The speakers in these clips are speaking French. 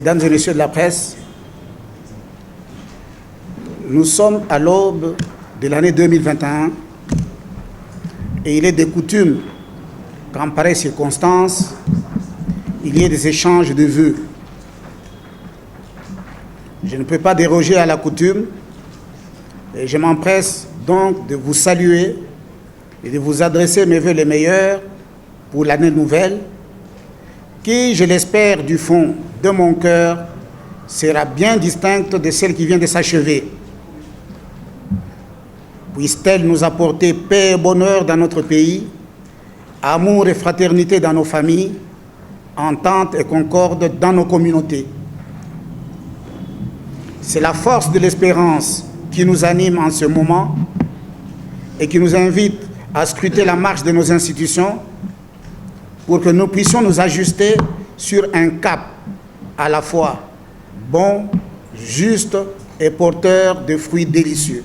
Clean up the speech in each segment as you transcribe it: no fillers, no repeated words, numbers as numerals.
Mesdames et messieurs de la presse, nous sommes à l'aube de l'année 2021 et il est de coutume qu'en pareille circonstance, il y ait des échanges de vœux. Je ne peux pas déroger à la coutume et je m'empresse donc de vous saluer et de vous adresser mes vœux les meilleurs pour l'année nouvelle qui, je l'espère du fond de mon cœur, sera bien distincte de celle qui vient de s'achever. Puisse-t-elle nous apporter paix et bonheur dans notre pays, amour et fraternité dans nos familles, entente et concorde dans nos communautés. C'est la force de l'espérance qui nous anime en ce moment et qui nous invite à scruter la marche de nos institutions pour que nous puissions nous ajuster sur un cap à la fois bon, juste et porteur de fruits délicieux.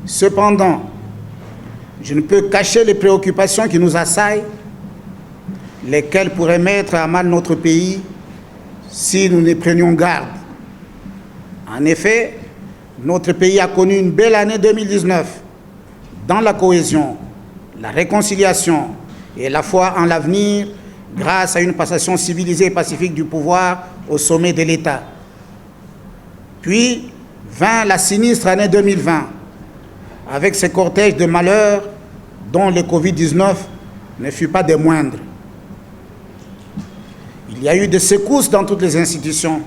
Cependant, je ne peux cacher les préoccupations qui nous assaillent, lesquelles pourraient mettre à mal notre pays si nous ne prenions garde. En effet, notre pays a connu une belle année 2019 dans la cohésion, la réconciliation et la foi en l'avenir grâce à une passation civilisée et pacifique du pouvoir au sommet de l'État. Puis vint la sinistre année 2020 avec ses cortèges de malheurs dont le Covid-19 ne fut pas des moindres. Il y a eu des secousses dans toutes les institutions,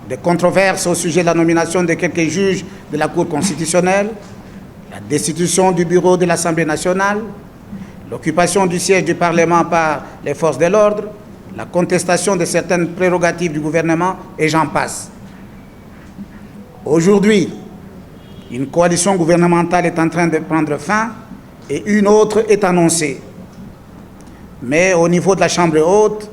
des controverses au sujet de la nomination de quelques juges de la Cour constitutionnelle, la destitution du bureau de l'Assemblée nationale, l'occupation du siège du Parlement par les forces de l'ordre, la contestation de certaines prérogatives du gouvernement, et j'en passe. Aujourd'hui, une coalition gouvernementale est en train de prendre fin et une autre est annoncée. Mais au niveau de la Chambre haute,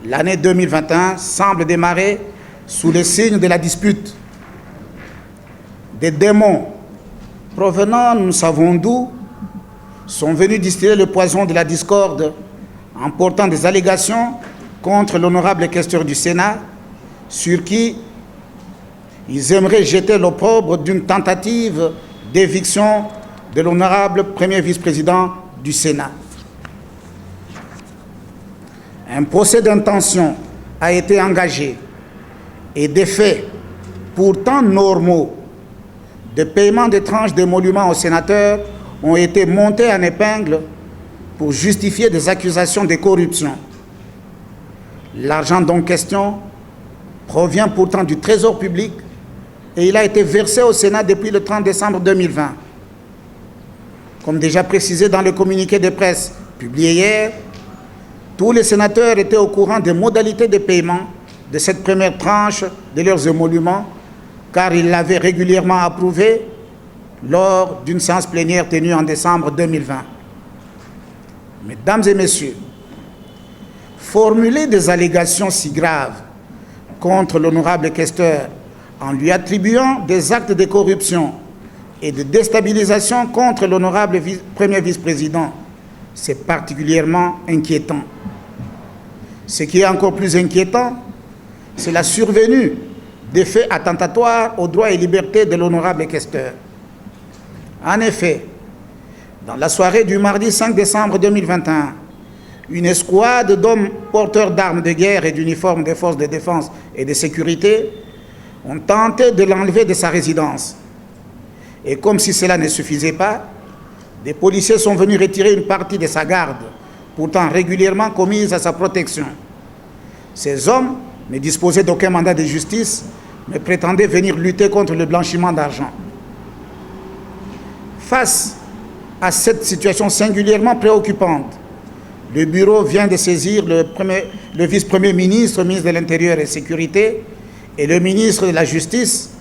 l'année 2021 semble démarrer sous le signe de la dispute. Des démons provenant, nous savons d'où, sont venus distiller le poison de la discorde en portant des allégations contre l'honorable questeur du Sénat, sur qui ils aimeraient jeter l'opprobre d'une tentative d'éviction de l'honorable premier vice-président du Sénat. Un procès d'intention a été engagé et des faits pourtant normaux de paiement de tranches d'émoluments aux sénateurs ont été montés en épingle pour justifier des accusations de corruption. L'argent dont question provient pourtant du Trésor public et il a été versé au Sénat depuis le 30 décembre 2020. Comme déjà précisé dans le communiqué de presse publié hier, tous les sénateurs étaient au courant des modalités de paiement de cette première tranche de leurs émoluments, car ils l'avaient régulièrement approuvé lors d'une séance plénière tenue en décembre 2020. Mesdames et messieurs, formuler des allégations si graves contre l'honorable questeur en lui attribuant des actes de corruption et de déstabilisation contre l'honorable premier vice-président, c'est particulièrement inquiétant. Ce qui est encore plus inquiétant, c'est la survenue des faits attentatoires aux droits et libertés de l'honorable questeur. En effet, dans la soirée du mardi 5 décembre 2021, une escouade d'hommes porteurs d'armes de guerre et d'uniformes des forces de défense et de sécurité ont tenté de l'enlever de sa résidence. Et comme si cela ne suffisait pas, des policiers sont venus retirer une partie de sa garde, pourtant régulièrement commise à sa protection. Ces hommes ne disposaient d'aucun mandat de justice, mais prétendaient venir lutter contre le blanchiment d'argent. Face à cette situation singulièrement préoccupante, le bureau vient de saisir le vice-premier ministre, ministre de l'Intérieur et Sécurité, et le ministre de la Justice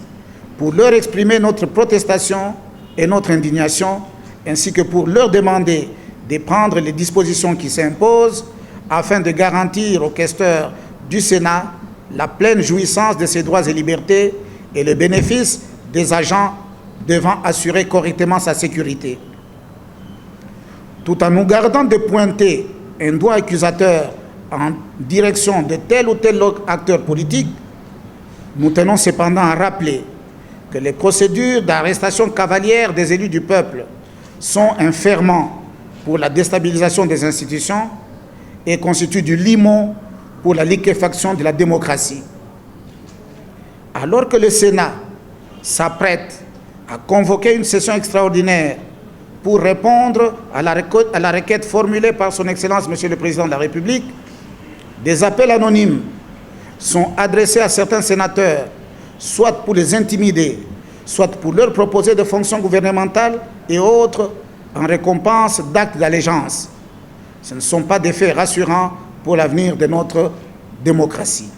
pour leur exprimer notre protestation et notre indignation, ainsi que pour leur demander de prendre les dispositions qui s'imposent afin de garantir aux questeurs du Sénat la pleine jouissance de ses droits et libertés et le bénéfice des agents devant assurer correctement sa sécurité. Tout en nous gardant de pointer un doigt accusateur en direction de tel ou tel autre acteur politique, nous tenons cependant à rappeler que les procédures d'arrestation cavalière des élus du peuple sont un ferment pour la déstabilisation des institutions et constituent du limon pour la liquéfaction de la démocratie. Alors que le Sénat s'apprête à convoquer une session extraordinaire pour répondre à la requête formulée par son Excellence, Monsieur le Président de la République, des appels anonymes sont adressés à certains sénateurs, soit pour les intimider, soit pour leur proposer des fonctions gouvernementales et autres en récompense d'actes d'allégeance. Ce ne sont pas des faits rassurants pour l'avenir de notre démocratie.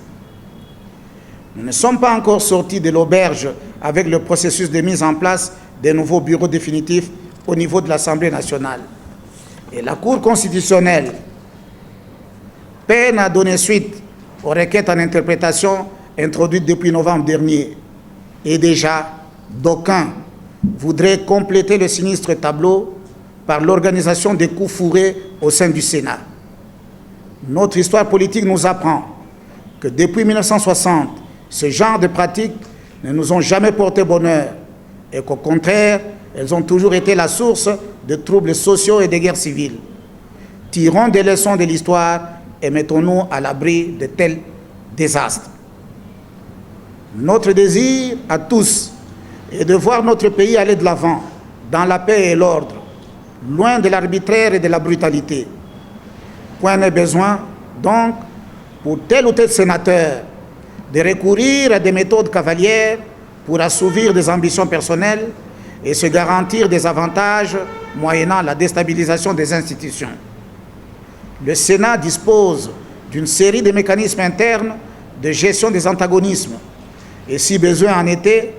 Nous ne sommes pas encore sortis de l'auberge avec le processus de mise en place des nouveaux bureaux définitifs au niveau de l'Assemblée nationale. Et la Cour constitutionnelle peine à donner suite aux requêtes en interprétation introduites depuis novembre dernier. Et déjà, d'aucuns voudraient compléter le sinistre tableau par l'organisation des coups fourrés au sein du Sénat. Notre histoire politique nous apprend que depuis 1960, ce genre de pratiques ne nous ont jamais porté bonheur et qu'au contraire, elles ont toujours été la source de troubles sociaux et de guerres civiles. Tirons des leçons de l'histoire et mettons-nous à l'abri de tels désastres. Notre désir à tous est de voir notre pays aller de l'avant, dans la paix et l'ordre, loin de l'arbitraire et de la brutalité. Point n'est besoin, donc, pour tel ou tel sénateur, de recourir à des méthodes cavalières pour assouvir des ambitions personnelles et se garantir des avantages moyennant la déstabilisation des institutions. Le Sénat dispose d'une série de mécanismes internes de gestion des antagonismes. Et si besoin en était,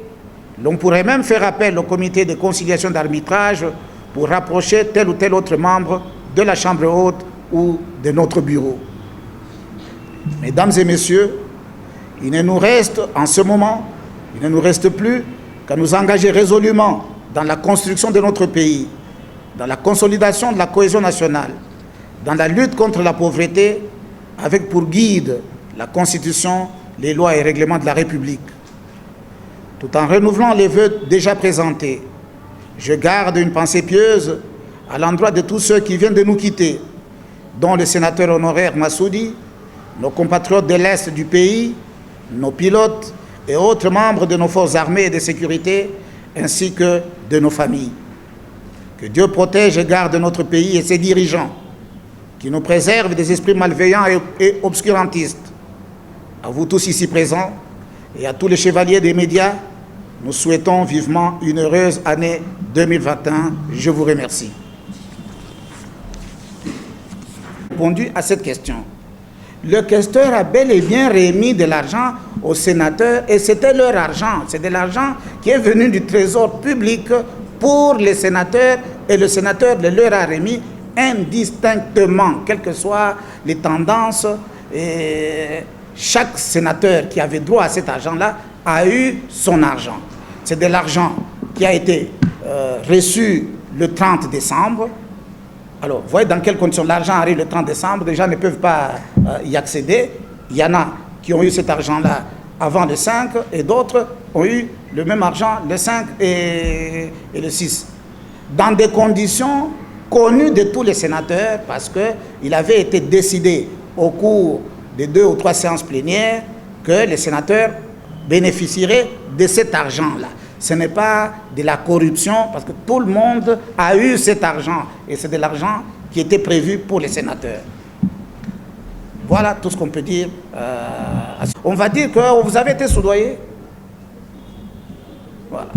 l'on pourrait même faire appel au comité de conciliation d'arbitrage pour rapprocher tel ou tel autre membre de la Chambre haute ou de notre bureau. Mesdames et messieurs, il ne nous reste en ce moment, il ne nous reste plus qu'à nous engager résolument dans la construction de notre pays, dans la consolidation de la cohésion nationale, dans la lutte contre la pauvreté, avec pour guide la Constitution, les lois et règlements de la République. Tout en renouvelant les vœux déjà présentés, je garde une pensée pieuse à l'endroit de tous ceux qui viennent de nous quitter, dont le sénateur honoraire Massoudi, nos compatriotes de l'Est du pays, nos pilotes et autres membres de nos forces armées et de sécurité, ainsi que de nos familles. Que Dieu protège et garde notre pays et ses dirigeants, qui nous préservent des esprits malveillants et obscurantistes. À vous tous ici présents et à tous les chevaliers des médias, nous souhaitons vivement une heureuse année 2021. Je vous remercie. Répondu à cette question. Le questeur a bel et bien remis de l'argent aux sénateurs et c'était leur argent. C'est de l'argent qui est venu du trésor public pour les sénateurs et le sénateur le leur a remis indistinctement, quelles que soient les tendances. Et chaque sénateur qui avait droit à cet argent-là a eu son argent. C'est de l'argent qui a été reçu le 30 décembre. Alors, vous voyez dans quelles conditions l'argent arrive le 30 décembre, les gens ne peuvent pas y accéder. Il y en a qui ont eu cet argent-là avant le 5 et d'autres ont eu le même argent le 5 et le 6. Dans des conditions connues de tous les sénateurs parce qu'il avait été décidé au cours de 2 ou 3 séances plénières que les sénateurs bénéficieraient de cet argent-là. Ce n'est pas de la corruption parce que tout le monde a eu cet argent et c'est de l'argent qui était prévu pour les sénateurs. Voilà tout ce qu'on peut dire. On va dire que vous avez été soudoyé. Voilà.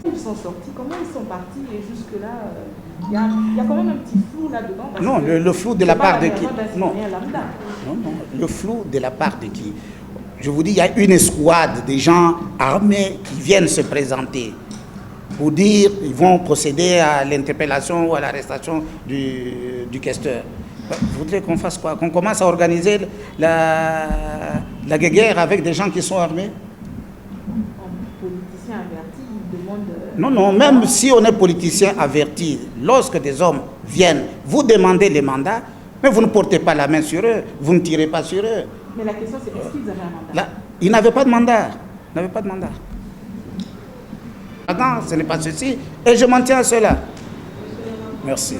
Ils sont sortis, comment ils sont partis et jusque-là, il y a quand même un petit flou là-dedans. Non, le flou de la part de qui? Non. Non, le flou de la part de qui? Je vous dis, il y a une escouade de gens armés qui viennent se présenter pour dire qu'ils vont procéder à l'interpellation ou à l'arrestation du questeur. Vous voudrez qu'on fasse quoi? Qu'on commence à organiser la guerre avec des gens qui sont armés? Un politicien averti, il demande... Non, même si on est politicien averti, lorsque des hommes viennent vous demander les mandats, Mais vous ne portez pas la main sur eux, vous ne tirez pas sur eux. Mais la question c'est, est-ce qu'ils avaient un mandat? Là, ils n'avaient pas de mandat. Ils n'avaient pas de mandat. Attends, ce n'est pas ceci. Et je m'en tiens à cela. Merci.